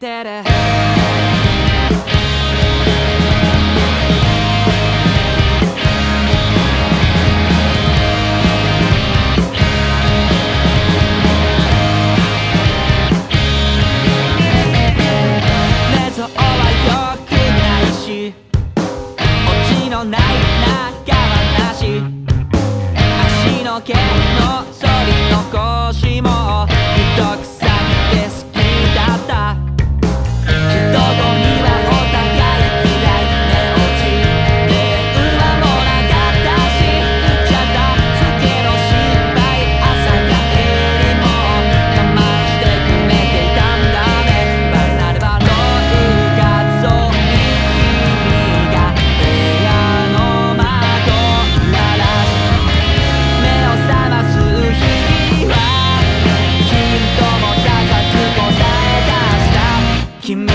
てる寝相は良くないしオチのない長話足の毛の剃り残しもひどくさくて好きだった人混みはお互い嫌い寝落ち電話もなかったし言っちゃった酒の失敗朝帰りも我慢してくれていたんだねバナナバローが沿い君が部屋の窓鳴らし目を覚ます日々はヒントも出さず答え出した君の